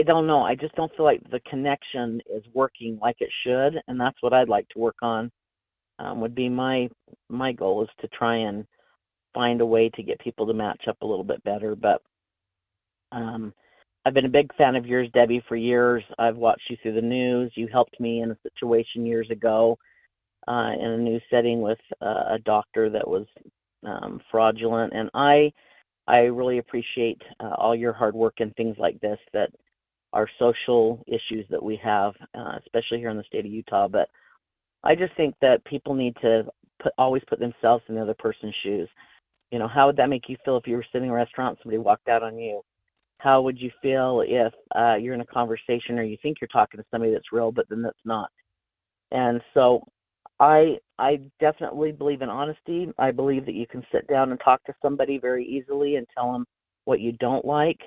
don't know. I just don't feel like the connection is working like it should, and that's what I'd like to work on. Would be my goal, is to try and find a way to get people to match up a little bit better. But I've been a big fan of yours, Debbie, for years. I've watched you through the news. You helped me in a situation years ago in a news setting with a doctor that was fraudulent. And I I really appreciate all your hard work and things like this that are social issues that we have, especially here in the state of Utah. But I just think that people need to always put themselves in the other person's shoes. You know, how would that make you feel if you were sitting in a restaurant and somebody walked out on you? How would you feel if you're in a conversation or you think you're talking to somebody that's real, but then that's not? And so I definitely believe in honesty. I believe that you can sit down and talk to somebody very easily and tell them what you don't like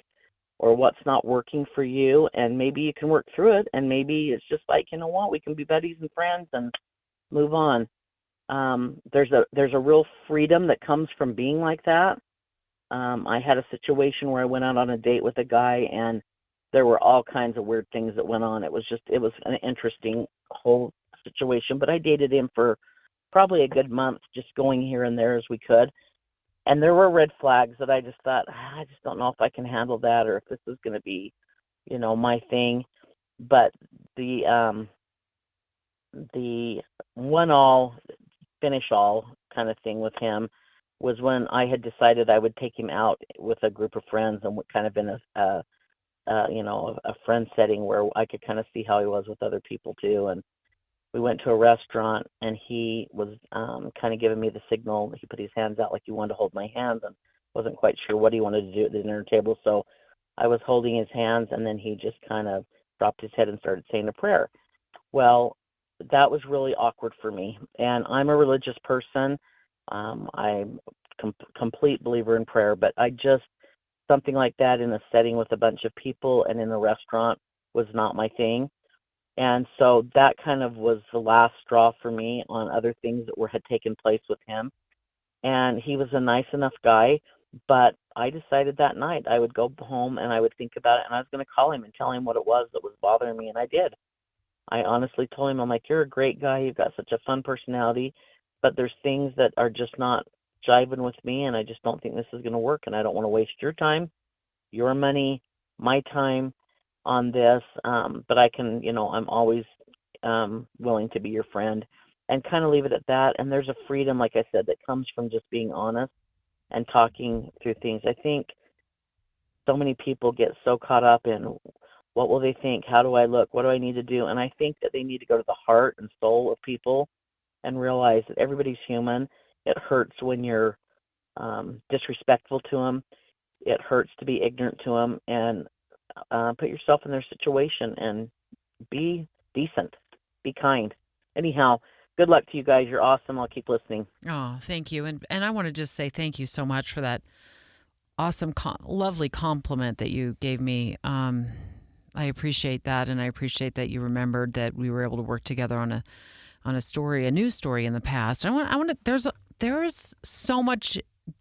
or what's not working for you, and maybe you can work through it, and maybe it's just like, you know what, we can be buddies and friends and move on. There's a real freedom that comes from being like that. I had a situation where I went out on a date with a guy, and there were all kinds of weird things that went on. It was an interesting whole situation, but I dated him for probably a good month, just going here and there as we could. And there were red flags that I just thought, I just don't know if I can handle that or if this is going to be, you know, my thing. But the one all, finish all kind of thing with him was when I had decided I would take him out with a group of friends and kind of in a friend setting where I could kind of see how he was with other people too. And we went to a restaurant, and he was kind of giving me the signal. He put his hands out like he wanted to hold my hands, and wasn't quite sure what he wanted to do at the dinner table. So I was holding his hands, and then he just kind of dropped his head and started saying a prayer. Well, that was really awkward for me. And I'm a religious person. I'm complete believer in prayer, but something like that in a setting with a bunch of people and in a restaurant was not my thing. And so that kind of was the last straw for me on other things that had taken place with him. And he was a nice enough guy, but I decided that night I would go home and I would think about it, and I was going to call him and tell him what it was that was bothering me, and I did. I honestly told him, I'm like, you're a great guy, you've got such a fun personality, but there's things that are just not jiving with me, and I just don't think this is going to work, and I don't want to waste your time, your money, my time on this, but I can, I'm always willing to be your friend, and kind of leave it at that. And there's a freedom, like I said, that comes from just being honest and talking through things. I think so many people get so caught up in what will they think, how do I look, what do I need to do, and I think that they need to go to the heart and soul of people and realize that everybody's human. It hurts when you're disrespectful to them. It hurts to be ignorant to them, and put yourself in their situation and be decent, be kind. Anyhow, good luck to you guys. You're awesome. I'll keep listening. Oh, thank you. And I want to just say thank you so much for that awesome, lovely compliment that you gave me. I appreciate that, and I appreciate that you remembered that we were able to work together on a story, a news story in the past. I want to. There is so much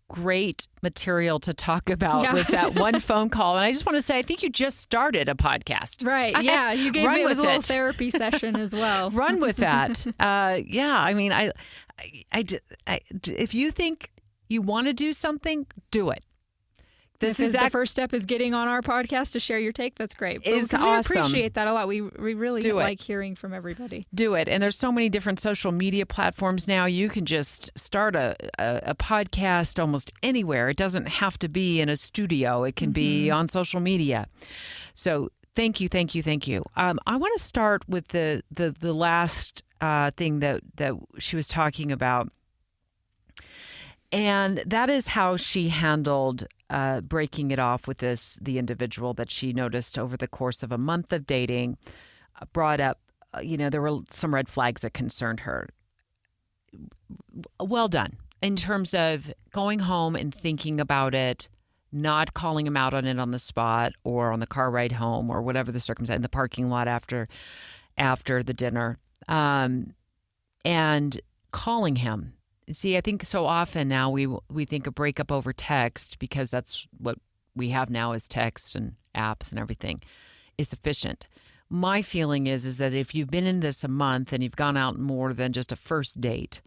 great material to talk about with that one phone call, and I just want to say I think you just started a podcast. Right? Yeah, you gave me a little therapy session as well. Run with that. Yeah, I mean, I if you think you want to do something, do it. The first step is getting on our podcast to share your take. That's great. It's awesome. We appreciate that a lot. We really like hearing from everybody. Do it. And there's so many different social media platforms now. You can just start a podcast almost anywhere. It doesn't have to be in a studio. It can be on social media. So thank you. I want to start with the last thing that she was talking about. And that is how she handled breaking it off with the individual that she noticed over the course of a month of dating, brought up, there were some red flags that concerned her. Well done. In terms of going home and thinking about it, not calling him out on it on the spot or on the car ride home or whatever the circumstance, in the parking lot after the dinner, and calling him. See, I think so often now we think a breakup over text, because that's what we have now is text and apps and everything, is sufficient. My feeling is that if you've been in this a month and you've gone out more than just a first date,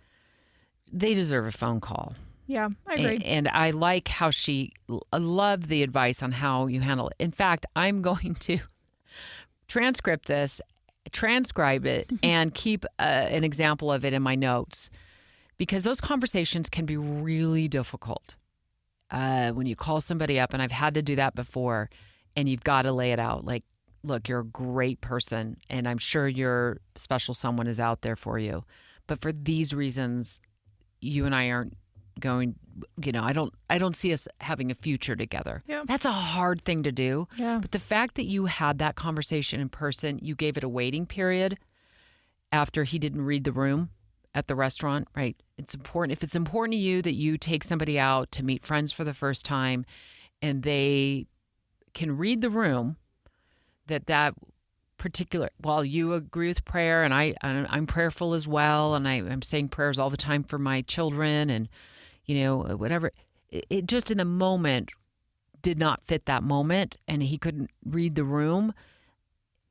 they deserve a phone call. Yeah, I agree. And I like how I love the advice on how you handle it. In fact, I'm going to transcribe it, and keep an example of it in my notes. Because those conversations can be really difficult. when you call somebody up, and I've had to do that before, and you've got to lay it out. Like, look, you're a great person, and I'm sure your special someone is out there for you. But for these reasons, you and I aren't going, I don't see us having a future together. Yeah. That's a hard thing to do. Yeah. But the fact that you had that conversation in person, you gave it a waiting period after he didn't read the room at the restaurant, right? It's important. If it's important to you that you take somebody out to meet friends for the first time and they can read the room, that particular, while you agree with prayer, and I'm prayerful as well, and I'm saying prayers all the time for my children, and whatever, it just in the moment did not fit that moment, and he couldn't read the room.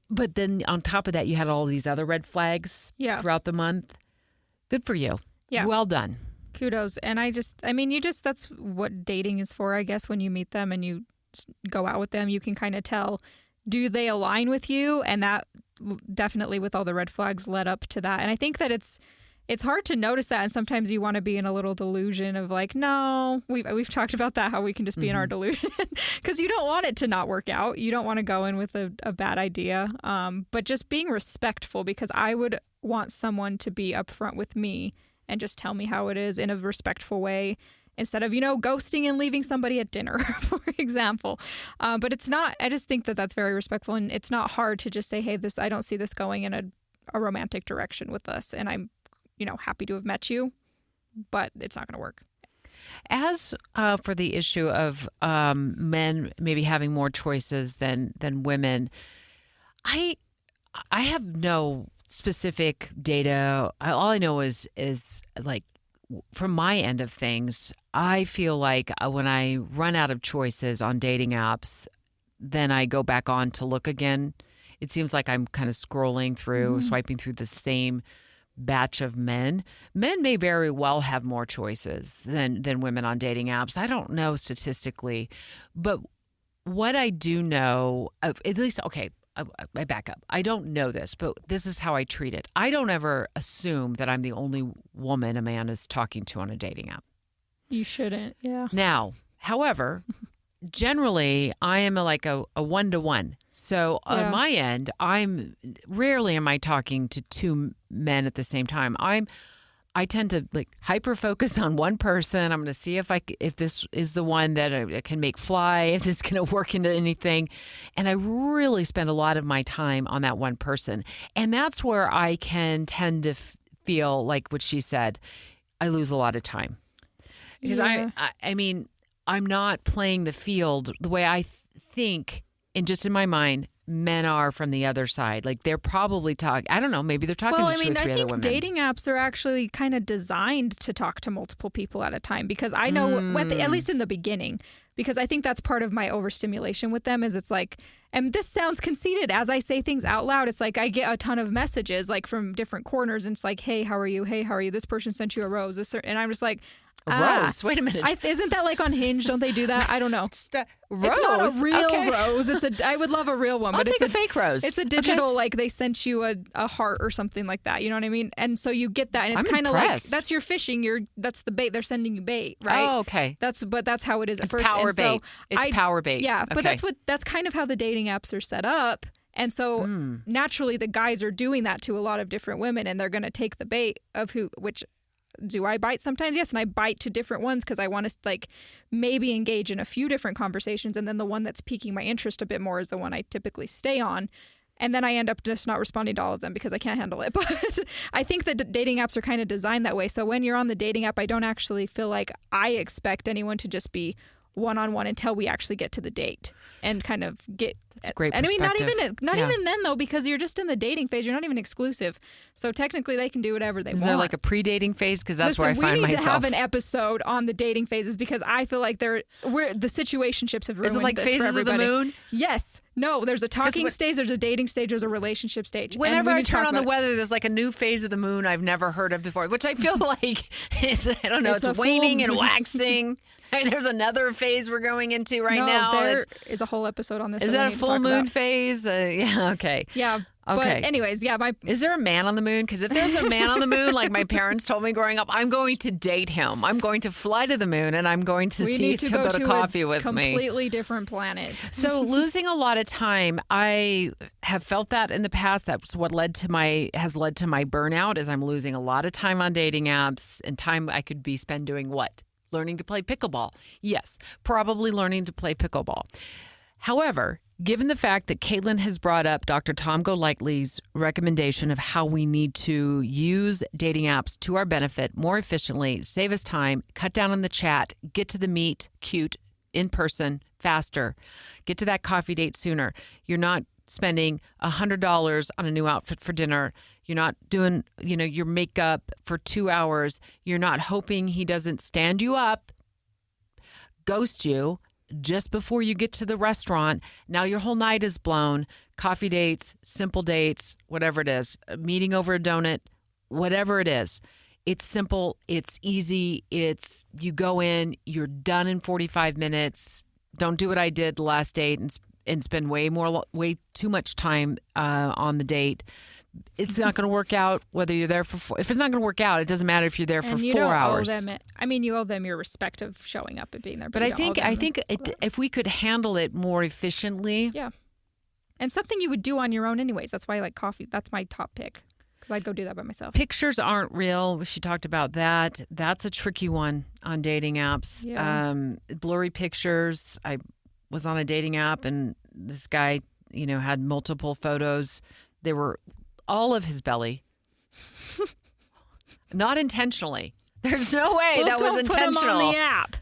But then on top of that, you had all these other red flags throughout the month. Good for you. Yeah. Well done. Kudos. And that's what dating is for, I guess. When you meet them and you go out with them, you can kind of tell, do they align with you? And that definitely, with all the red flags, led up to that. And I think that it's hard to notice that. And sometimes you want to be in a little delusion of like, no, we've talked about that, how we can just be in our delusion because you don't want it to not work out. You don't want to go in with a bad idea. But just being respectful, because I would want someone to be upfront with me and just tell me how it is in a respectful way, instead of, ghosting and leaving somebody at dinner, for example. But it's not, I just think that that's very respectful, and it's not hard to just say, hey, I don't see this going in a romantic direction with us. And I'm, happy to have met you, but it's not going to work. As for the issue of men maybe having more choices than women, I have no specific data. All I know is like, from my end of things, I feel like when I run out of choices on dating apps, then I go back on to look again. It seems like I'm kind of scrolling through, swiping through the same batch of men. Men may very well have more choices than women on dating apps. I don't know statistically, but what I do know, at least, okay, I back up. I don't know this, but this is how I treat it. I don't ever assume that I'm the only woman a man is talking to on a dating app. You shouldn't, yeah. Now, however, generally, I am like a one-to-one. So on my end, rarely am I talking to two men at the same time. I tend to like hyper focus on one person. I'm going to see if this is the one that I can make fly, if this is going to work into anything. And I really spend a lot of my time on that one person. And that's where I can tend to feel like what she said, I lose a lot of time. Because I mean, I'm not playing the field the way I think, and just in my mind, men are from the other side. Like they're probably talking, I don't know, maybe they're talking to two or three other women. I think dating apps are actually kind of designed to talk to multiple people at a time, because I know, at least in the beginning, because I think that's part of my overstimulation with them is it's like, and this sounds conceited as I say things out loud, it's like I get a ton of messages like from different corners, and it's like, hey, how are you? Hey, how are you? This person sent you a rose. And I'm just like, rose. Wait a minute. Isn't that like on Hinge? Don't they do that? I don't know. Rose. It's not a real rose. I would love a real one. I'll but take a fake rose. It's a digital, like they sent you a heart or something like that. You know what I mean? And so you get that, and it's kind of like that's your fishing. That's the bait. They're sending you bait, right? Oh, okay. That's how it is at it's first. Power and bait. So it's power bait. Yeah, but okay. that's kind of how the dating apps are set up. And so naturally, the guys are doing that to a lot of different women, and they're going to take the bait of which. Do I bite sometimes? Yes. And I bite to different ones because I want to like maybe engage in a few different conversations. And then the one that's piquing my interest a bit more is the one I typically stay on. And then I end up just not responding to all of them because I can't handle it. But I think that dating apps are kind of designed that way. So when you're on the dating app, I don't actually feel like I expect anyone to just be one-on-one until we actually get to the date and kind of get. That's a great perspective. perspective. And I mean, not even then though, because you're just in the dating phase. You're not even exclusive. So technically, they can do whatever they want. Is there like a pre-dating phase? Because that's where I find myself. We need to have an episode on the dating phases because I feel like the situationships have ruined Is it like this phases for everybody. of the moon? Yes. No. There's a talking stage. There's a dating stage. There's a relationship stage. Whenever I turn on the weather, there's like a new phase of the moon I've never heard of before, which I feel like I don't know. It's waning and waxing. And there's another phase we're going into right now. There is a whole episode on this. Is that a full moon phase? Yeah, okay. Yeah. Okay. But anyways, yeah, Is there a man on the moon? Because if there's a man on the moon, like my parents told me growing up, I'm going to date him. I'm going to fly to the moon, and I'm going to we see need if to he'll go to coffee a with me. completely different planet. So losing a lot of time, I have felt that in the past. That's what has led to my burnout. Is I'm losing a lot of time on dating apps and time I could be spent doing what? Learning to play pickleball. Yes, probably learning to play pickleball. However, given the fact that Caitlyn has brought up Dr. Tom Golightly's recommendation of how we need to use dating apps to our benefit more efficiently, save us time, cut down on the chat, get to the meet cute in person faster, get to that coffee date sooner. You're not spending $100 on a new outfit for dinner. You're not doing, your makeup for 2 hours. You're not hoping he doesn't stand you up, ghost you just before you get to the restaurant. Now your whole night is blown. Coffee dates, simple dates, whatever it is, a meeting over a donut, whatever it is. It's simple. It's easy. You go in, you're done in 45 minutes. Don't do what I did the last date and spend way too much time on the date. It's not going to work out whether you're there for if it's not going to work out, it doesn't matter if you're there for 4 hours. You owe them your respect of showing up and being there. But I think if we could handle it more efficiently. Yeah. And something you would do on your own anyways. That's why I like coffee. That's my top pick. Because I'd go do that by myself. Pictures aren't real. She talked about that. That's a tricky one on dating apps. Yeah. Blurry pictures. I was on a dating app and this guy, had multiple photos. They were all of his belly. Not intentionally. There's no way that was intentional. Put him on the app.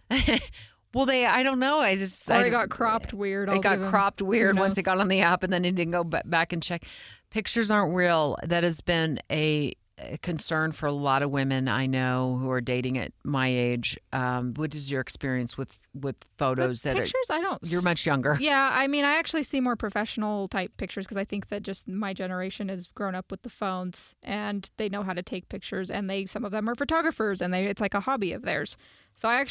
Well, I don't know. It got cropped weird. It got cropped weird once it got on the app, and then it didn't go back and check. Pictures aren't real. That has been a concern for a lot of women I know who are dating at my age. What is your experience with photos pictures? You're much younger. Yeah, I actually see more professional type pictures because I think that just my generation has grown up with the phones and they know how to take pictures, and some of them are photographers and it's like a hobby of theirs. So I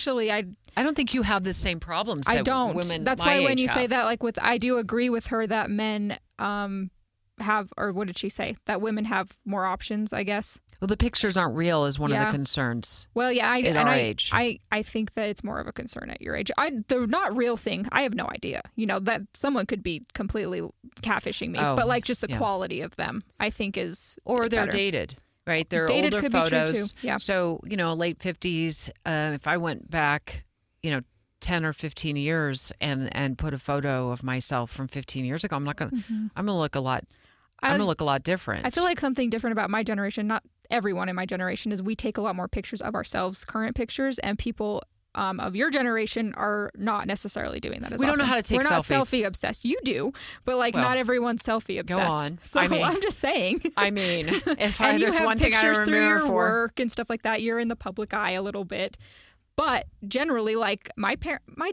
don't think you have the same problems. I that don't. Women That's my why when age you have. say that, I do agree with her that men have, or what did she say? That women have more options, I guess. Well, the pictures aren't real is one of the concerns. Well, yeah, at our age. I think that it's more of a concern at your age. The not real thing, I have no idea. That someone could be completely catfishing me, but just the quality of them, I think is or they're better. Dated. Right, they're dated older could photos. Be true too. Yeah. So late 50s. If I went back, 10 or 15 years and put a photo of myself from 15 years ago, I'm gonna look a lot. I'm gonna look a lot different. I feel like something different about my generation, not everyone in my generation, is we take a lot more pictures of ourselves, current pictures, and people of your generation are not necessarily doing that as We don't know often. how to take We're not selfies. selfie obsessed. You do, but not everyone's selfie obsessed. Go on. So I'm just saying. If and there's you have one thing I pictures remember through your for work and stuff like that, you're in the public eye a little bit. But generally, my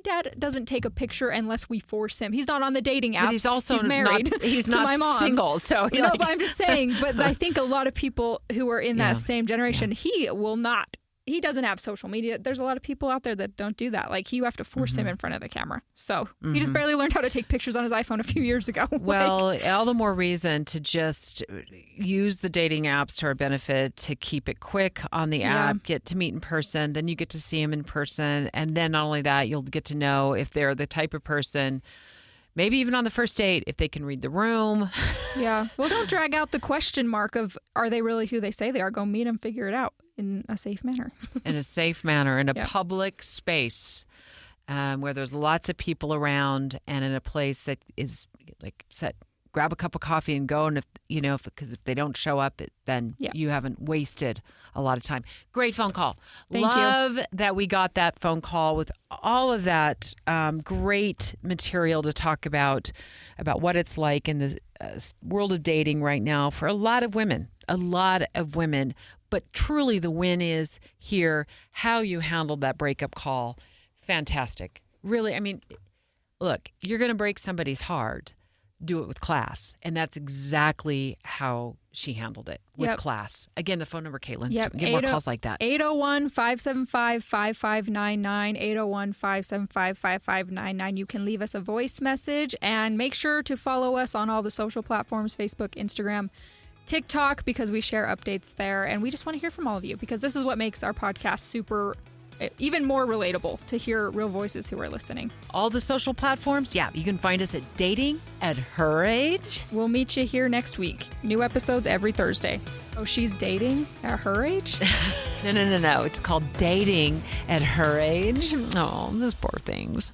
dad doesn't take a picture unless we force him. He's not on the dating apps. But he's also married. He's to not my mom. single. So but I'm just saying. But I think a lot of people who are in that same generation, he will not. He doesn't have social media. There's a lot of people out there that don't do that. You have to force him in front of the camera. So he just barely learned how to take pictures on his iPhone a few years ago. Well, all the more reason to just use the dating apps to our benefit, to keep it quick on the app, get to meet in person, then you get to see him in person. And then not only that, you'll get to know if they're the type of person, maybe even on the first date, if they can read the room. Yeah. Well, don't drag out the question mark of, are they really who they say they are? Go meet them, figure it out in a safe manner. In a public space where there's lots of people around, and in a place that is set. Grab a cup of coffee and go, and because if they don't show up, then you haven't wasted a lot of time. Great phone call. Love that we got that phone call with all of that great material to talk about what it's like in the world of dating right now for a lot of women. But truly the win is here, how you handled that breakup call. Fantastic. Really, look, you're going to break somebody's heart. do it with class. And that's exactly how she handled it with Yep. class. Again, the phone number, Caitlyn. Yep. So get more calls like that. 801-575-5599, 801-575-5599. You can leave us a voice message and make sure to follow us on all the social platforms, Facebook, Instagram, TikTok, because we share updates there. And we just want to hear from all of you because this is what makes our podcast even more relatable to hear real voices who are listening. All the social platforms, yeah, you can find us at Dating at Her Age. We'll meet you here next week. New episodes every Thursday. Oh, she's dating at her age? No. It's called Dating at Her Age. Oh, those poor things.